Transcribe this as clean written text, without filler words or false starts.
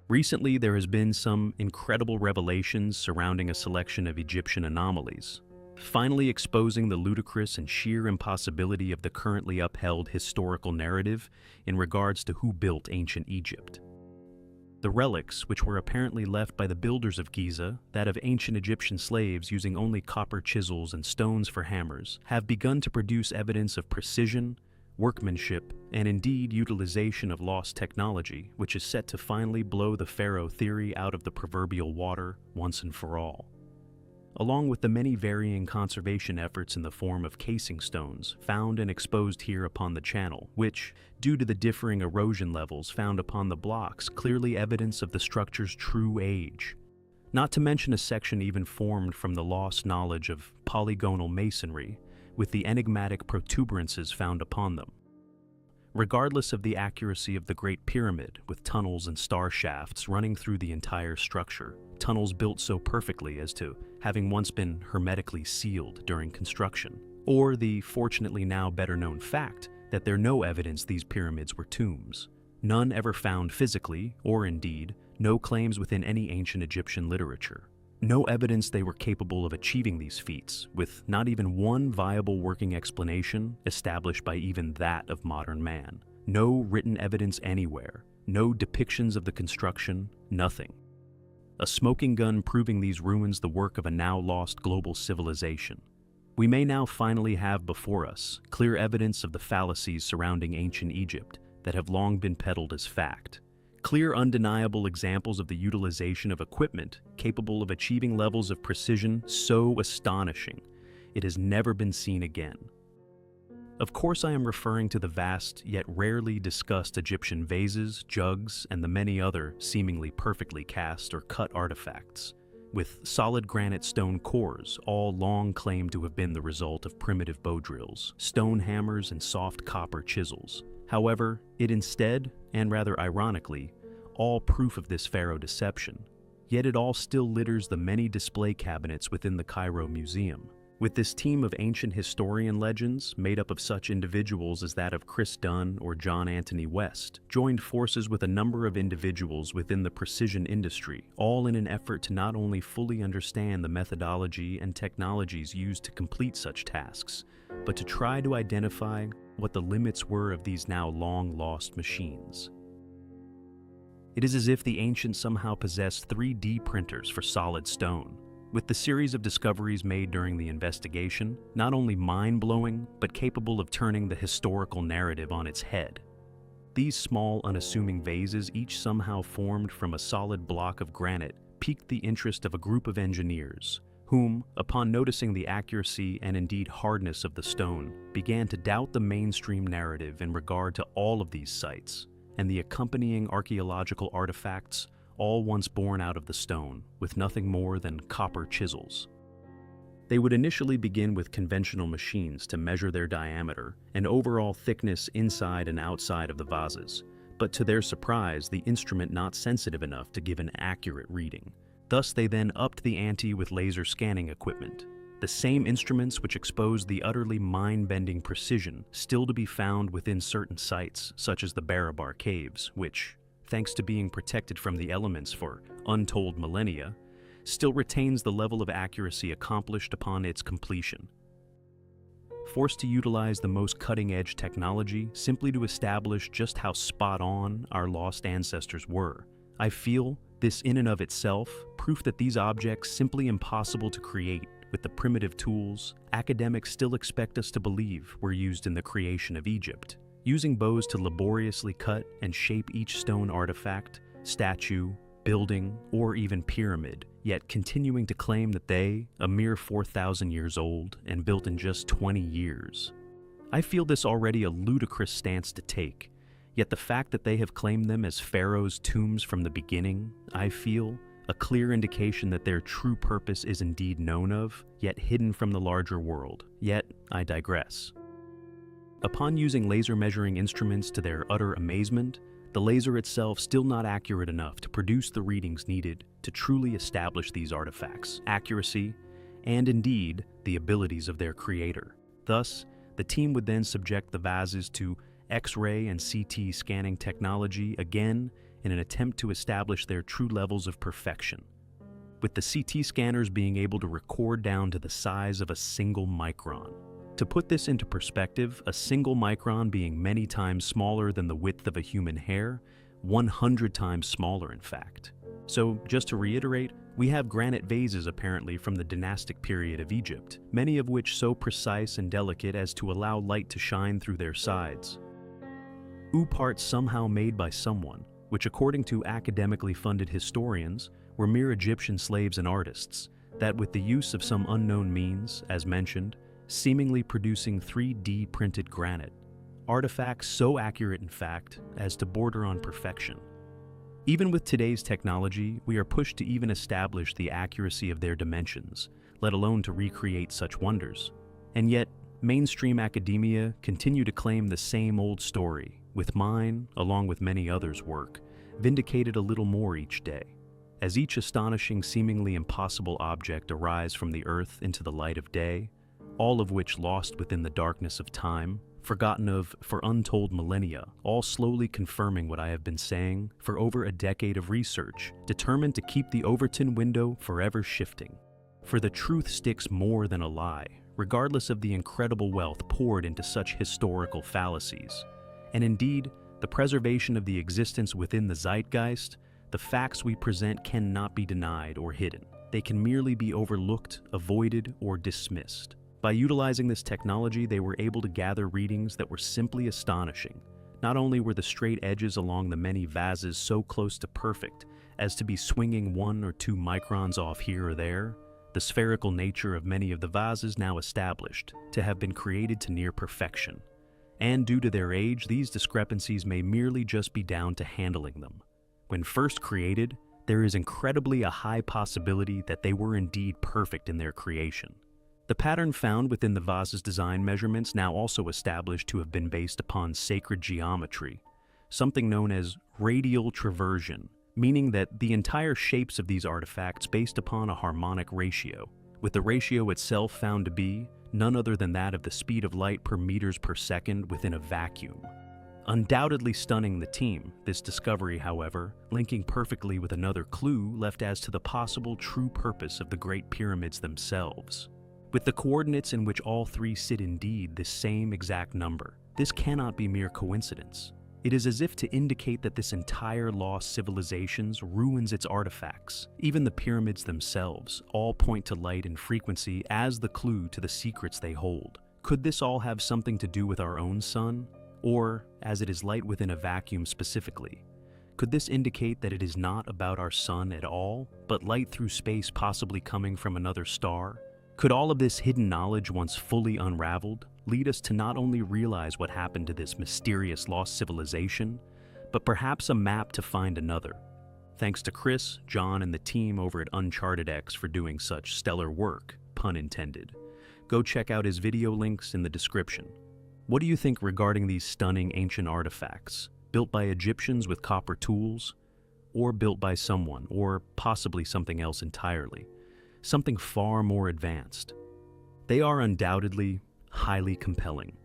Recently, there has been some incredible revelations surrounding a selection of Egyptian anomalies, finally exposing the ludicrous and sheer impossibility of the currently upheld historical narrative in regards to who built ancient Egypt. The relics, which were apparently left by the builders of Giza, that of ancient Egyptian slaves using only copper chisels and stones for hammers, have begun to produce evidence of precision, workmanship, and indeed utilization of lost technology, which is set to finally blow the pharaoh theory out of the proverbial water once and for all. Along with the many varying conservation efforts in the form of casing stones found and exposed here upon the channel, which, due to the differing erosion levels found upon the blocks, clearly evidence of the structure's true age. Not to mention a section even formed from the lost knowledge of polygonal masonry, with the enigmatic protuberances found upon them. Regardless of the accuracy of the Great Pyramid, with tunnels and star shafts running through the entire structure, tunnels built so perfectly as to having once been hermetically sealed during construction, or the fortunately now better known fact that there's no evidence these pyramids were tombs, none ever found physically, or indeed, no claims within any ancient Egyptian literature. No evidence they were capable of achieving these feats, with not even one viable working explanation established by even that of modern man. No written evidence anywhere, no depictions of the construction, nothing. A smoking gun proving these ruins the work of a now lost global civilization. We may now finally have before us clear evidence of the fallacies surrounding ancient Egypt that have long been peddled as fact. Clear, undeniable examples of the utilization of equipment capable of achieving levels of precision so astonishing it has never been seen again. Of course, I am referring to the vast yet rarely discussed Egyptian vases, jugs, and the many other seemingly perfectly cast or cut artifacts, with solid granite stone cores, all long claimed to have been the result of primitive bow drills, stone hammers, and soft copper chisels. However, it instead, and rather ironically, all proof of this pharaoh deception, yet it all still litters the many display cabinets within the Cairo Museum. With this team of ancient historian legends, made up of such individuals as that of Chris Dunn or John Anthony West, joined forces with a number of individuals within the precision industry, all in an effort to not only fully understand the methodology and technologies used to complete such tasks, but to try to identify what the limits were of these now long-lost machines. It is as if the ancients somehow possessed 3D printers for solid stone, with the series of discoveries made during the investigation not only mind-blowing, but capable of turning the historical narrative on its head. These small, unassuming vases, each somehow formed from a solid block of granite, piqued the interest of a group of engineers, whom, upon noticing the accuracy and indeed hardness of the stone, began to doubt the mainstream narrative in regard to all of these sites, and the accompanying archaeological artifacts, all once born out of the stone, with nothing more than copper chisels. They would initially begin with conventional machines to measure their diameter and overall thickness inside and outside of the vases, but to their surprise, the instrument not sensitive enough to give an accurate reading. Thus, they then upped the ante with laser scanning equipment, the same instruments which exposed the utterly mind-bending precision still to be found within certain sites, such as the Barabar Caves, which, thanks to being protected from the elements for untold millennia, still retains the level of accuracy accomplished upon its completion. Forced to utilize the most cutting-edge technology simply to establish just how spot-on our lost ancestors were, I feel this in and of itself proof that these objects simply impossible to create with the primitive tools academics still expect us to believe were used in the creation of Egypt, using bows to laboriously cut and shape each stone artifact, statue, building, or even pyramid, yet continuing to claim that they, a mere 4,000 years old and built in just 20 years. I feel this already a ludicrous stance to take, yet the fact that they have claimed them as pharaohs' tombs from the beginning, I feel, a clear indication that their true purpose is indeed known of, yet hidden from the larger world. Yet, I digress. Upon using laser measuring instruments to their utter amazement, the laser itself still not accurate enough to produce the readings needed to truly establish these artifacts' accuracy, and indeed, the abilities of their creator. Thus, the team would then subject the vases to X-ray and CT scanning technology again in an attempt to establish their true levels of perfection, with the CT scanners being able to record down to the size of a single micron. To put this into perspective, a single micron being many times smaller than the width of a human hair, 100 times smaller in fact. So, just to reiterate, we have granite vases apparently from the dynastic period of Egypt, many of which so precise and delicate as to allow light to shine through their sides. Parts somehow made by someone, which according to academically funded historians, were mere Egyptian slaves and artists, that with the use of some unknown means, as mentioned, seemingly producing 3D printed granite, artifacts so accurate in fact as to border on perfection. Even with today's technology, we are pushed to even establish the accuracy of their dimensions, let alone to recreate such wonders. And yet, mainstream academia continue to claim the same old story, with mine, along with many others' work, vindicated a little more each day, as each astonishing, seemingly impossible object arise from the earth into the light of day, all of which lost within the darkness of time, forgotten of for untold millennia, all slowly confirming what I have been saying for over a decade of research, determined to keep the Overton window forever shifting. For the truth sticks more than a lie, regardless of the incredible wealth poured into such historical fallacies. And indeed, the preservation of the existence within the zeitgeist, the facts we present cannot be denied or hidden. They can merely be overlooked, avoided, or dismissed. By utilizing this technology, they were able to gather readings that were simply astonishing. Not only were the straight edges along the many vases so close to perfect as to be swinging 1 or 2 microns off here or there, the spherical nature of many of the vases now established to have been created to near perfection. And due to their age, these discrepancies may merely just be down to handling them. When first created, there is incredibly a high possibility that they were indeed perfect in their creation. The pattern found within the vase's design measurements now also established to have been based upon sacred geometry, something known as radial traversion, meaning that the entire shapes of these artifacts based upon a harmonic ratio, with the ratio itself found to be none other than that of the speed of light per meters per second within a vacuum. Undoubtedly stunning the team, this discovery, however, linking perfectly with another clue left as to the possible true purpose of the Great Pyramids themselves. With the coordinates in which all three sit indeed the same exact number, this cannot be mere coincidence. It is as if to indicate that this entire lost civilizations ruins its artifacts. Even the pyramids themselves all point to light and frequency as the clue to the secrets they hold. Could this all have something to do with our own sun? Or, as it is light within a vacuum specifically, could this indicate that it is not about our sun at all, but light through space possibly coming from another star? Could all of this hidden knowledge, once fully unraveled, lead us to not only realize what happened to this mysterious lost civilization, but perhaps a map to find another? Thanks to Chris, John, and the team over at Uncharted X for doing such stellar work, pun intended. Go check out his video links in the description. What do you think regarding these stunning ancient artifacts, built by Egyptians with copper tools, or built by someone, or possibly something else entirely? Something far more advanced. They are undoubtedly highly compelling.